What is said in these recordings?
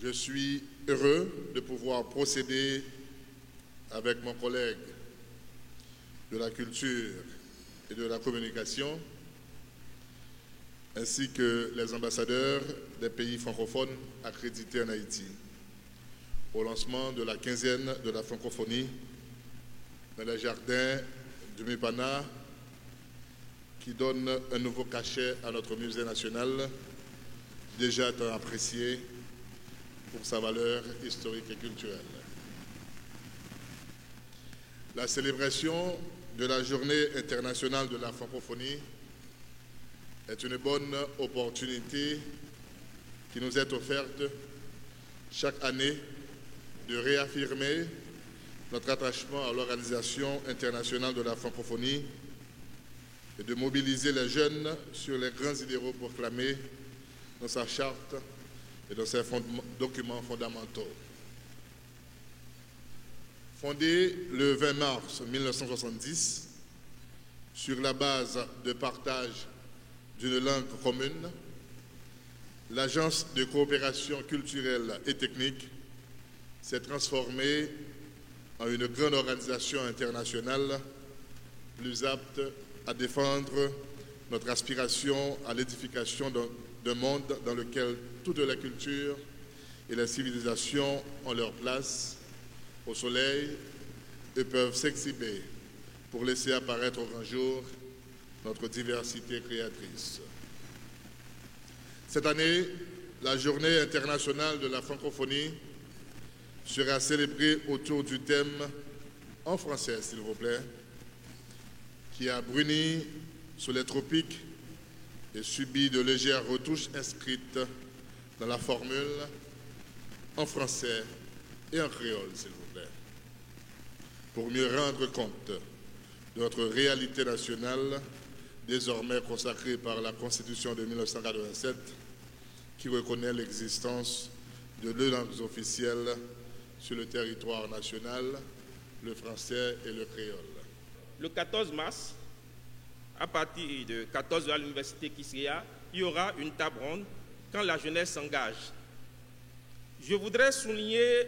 Je suis heureux de pouvoir procéder avec mon collègue de la culture et de la communication, ainsi que les ambassadeurs des pays francophones accrédités en Haïti, au lancement de la quinzaine de la francophonie dans les jardins du Mépana, qui donne un nouveau cachet à notre musée national, déjà tant apprécié pour sa valeur historique et culturelle. La célébration de la Journée internationale de la francophonie est une bonne opportunité qui nous est offerte chaque année de réaffirmer notre attachement à l'Organisation internationale de la francophonie et de mobiliser les jeunes sur les grands idéaux proclamés dans sa charte et dans ses documents fondamentaux. Fondée le 20 mars 1970 sur la base de partage d'une langue commune, l'Agence de coopération culturelle et technique s'est transformée en une grande organisation internationale plus apte à défendre notre aspiration à l'édification d'un monde dans lequel toutes les cultures et les civilisations ont leur place au soleil et peuvent s'exhiber pour laisser apparaître au grand jour notre diversité créatrice. Cette année, la Journée internationale de la francophonie sera célébrée autour du thème, en français s'il vous plaît, qui a bruni sous les tropiques et subi de légères retouches inscrites dans la formule en français et en créole, s'il vous plaît, pour mieux rendre compte de notre réalité nationale, désormais consacrée par la Constitution de 1987, qui reconnaît l'existence de deux langues officielles sur le territoire national, le français et le créole. Le 14 mars, à partir de 14h à l'université Kiskeya, il y aura une table ronde quand la jeunesse s'engage. Je voudrais souligner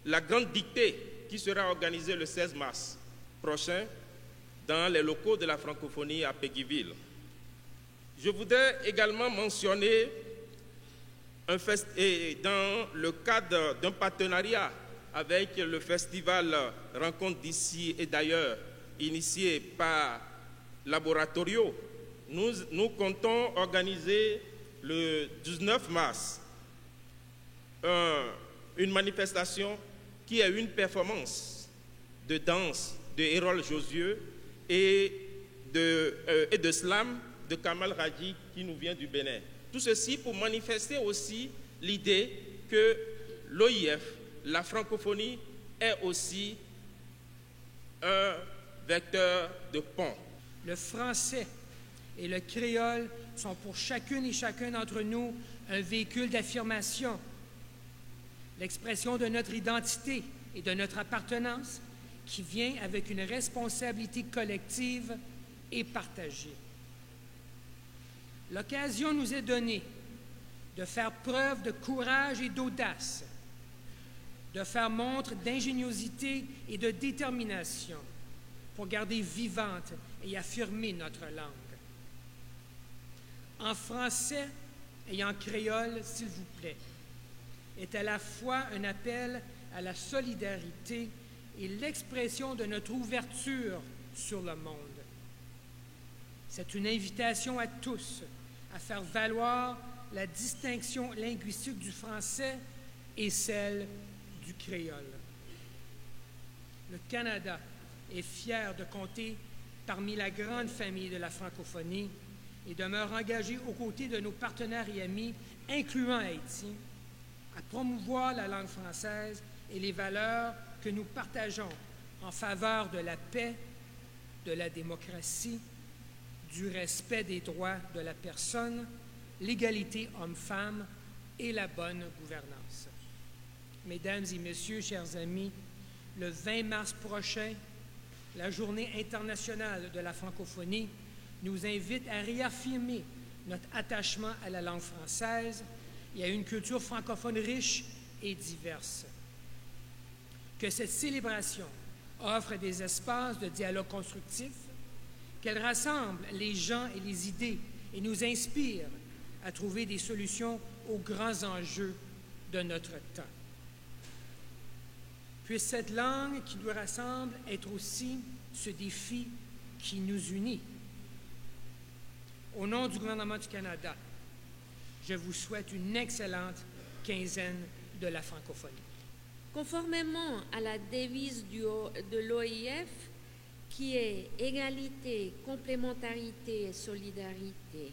la grande dictée qui sera organisée le 16 mars prochain dans les locaux de la francophonie à Péguiville. Je voudrais également mentionner dans le cadre d'un partenariat avec le festival Rencontre d'ici et d'ailleurs, initié par Laboratorio, nous comptons organiser le 19 mars une manifestation qui est une performance de danse de Hérol Josieux et de slam de Kamal Raji qui nous vient du Bénin. Tout ceci pour manifester aussi l'idée que l'OIF, la francophonie, est aussi un vecteur de pont. Le français et le créole sont pour chacune et chacun d'entre nous un véhicule d'affirmation, l'expression de notre identité et de notre appartenance qui vient avec une responsabilité collective et partagée. L'occasion nous est donnée de faire preuve de courage et d'audace, de faire montre d'ingéniosité et de détermination pour garder vivante et affirmer notre langue. En français et en créole, s'il vous plaît, est à la fois un appel à la solidarité et l'expression de notre ouverture sur le monde. C'est une invitation à tous à faire valoir la distinction linguistique du français et celle du créole. Le Canada est fier de compter parmi la grande famille de la francophonie et demeure engagé aux côtés de nos partenaires et amis, incluant Haïti, à promouvoir la langue française et les valeurs que nous partageons en faveur de la paix, de la démocratie, du respect des droits de la personne, l'égalité homme-femme et la bonne gouvernance. Mesdames et messieurs, chers amis, le 20 mars prochain, la Journée internationale de la francophonie nous invite à réaffirmer notre attachement à la langue française et à une culture francophone riche et diverses. Que cette célébration offre des espaces de dialogue constructif, qu'elle rassemble les gens et les idées et nous inspire à trouver des solutions aux grands enjeux de notre temps. Puisse cette langue qui nous rassemble être aussi ce défi qui nous unit. Au nom du gouvernement du Canada, je vous souhaite une excellente quinzaine de la francophonie. Conformément à la devise de l'OIF, qui est égalité, complémentarité et solidarité,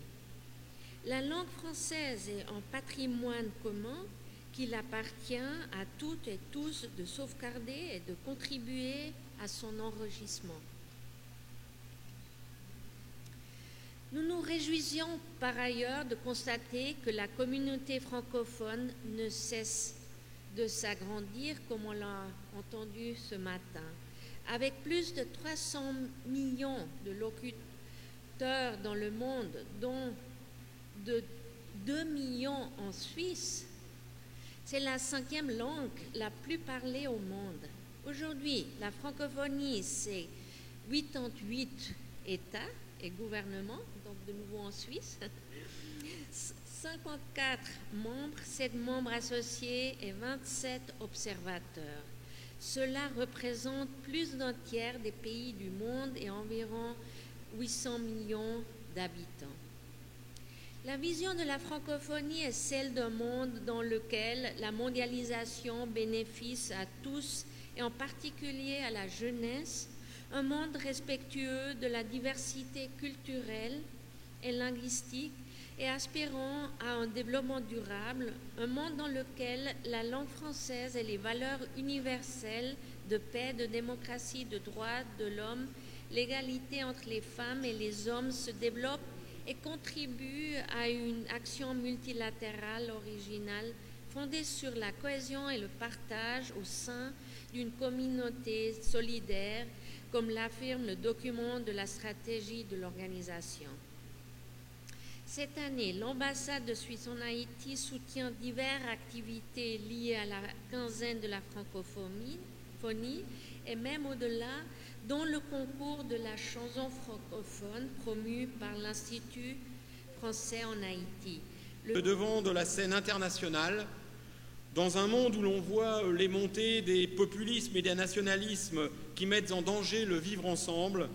la langue française est un patrimoine commun qu'il appartient à toutes et tous de sauvegarder et de contribuer à son enrichissement. Nous nous réjouissons par ailleurs de constater que la communauté francophone ne cesse de s'agrandir, comme on l'a entendu ce matin. Avec plus de 300 millions de locuteurs dans le monde, dont de 2 millions en Suisse, c'est la 5e langue la plus parlée au monde. Aujourd'hui, la francophonie, c'est 88 États et gouvernements, donc de nouveau en Suisse, 54 membres, 7 membres associés et 27 observateurs. Cela représente plus d'un tiers des pays du monde et environ 800 millions d'habitants. La vision de la francophonie est celle d'un monde dans lequel la mondialisation bénéficie à tous et en particulier à la jeunesse, un monde respectueux de la diversité culturelle et linguistique et aspirant à un développement durable, un monde dans lequel la langue française et les valeurs universelles de paix, de démocratie, de droits de l'homme, l'égalité entre les femmes et les hommes se développent et contribuent à une action multilatérale originale fondée sur la cohésion et le partage au sein d'une communauté solidaire, comme l'affirme le document de la stratégie de l'organisation. Cette année, l'ambassade de Suisse en Haïti soutient diverses activités liées à la quinzaine de la francophonie et même au-delà, dont le concours de la chanson francophone promu par l'Institut français en Haïti. Le devant de la scène internationale, dans un monde où l'on voit les montées des populismes et des nationalismes qui mettent en danger le vivre ensemble,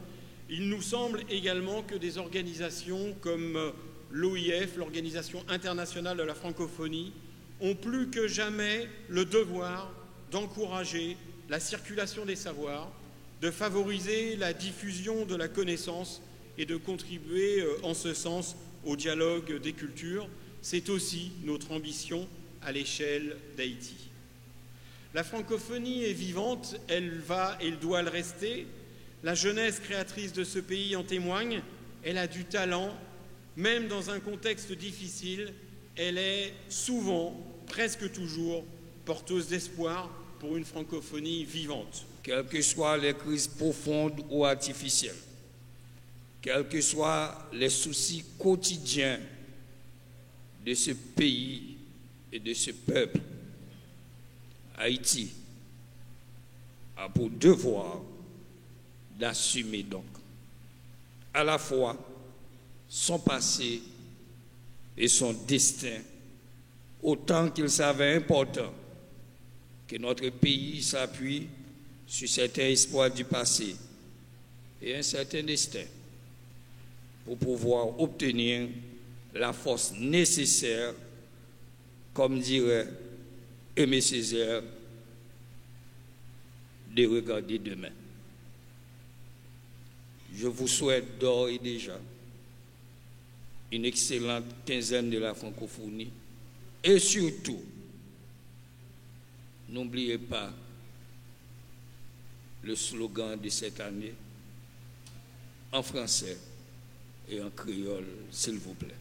il nous semble également que des organisations comme l'OIF, l'Organisation internationale de la francophonie, ont plus que jamais le devoir d'encourager la circulation des savoirs, de favoriser la diffusion de la connaissance et de contribuer en ce sens au dialogue des cultures. C'est aussi notre ambition à l'échelle d'Haïti. La francophonie est vivante, elle va et elle doit le rester. La jeunesse créatrice de ce pays en témoigne. Elle a du talent, même dans un contexte difficile. Elle est souvent, presque toujours, porteuse d'espoir pour une francophonie vivante. Quelles que soient les crises profondes ou artificielles, quels que soient les soucis quotidiens de ce pays et de ce peuple, Haïti a pour devoir d'assumer donc à la fois son passé et son destin, autant qu'il savait important que notre pays s'appuie sur certains espoirs du passé et un certain destin pour pouvoir obtenir la force nécessaire, comme dirait Aimé Césaire, de regarder demain. Je vous souhaite d'ores et déjà une excellente quinzaine de la francophonie et surtout, n'oubliez pas le slogan de cette année en français et en créole, s'il vous plaît.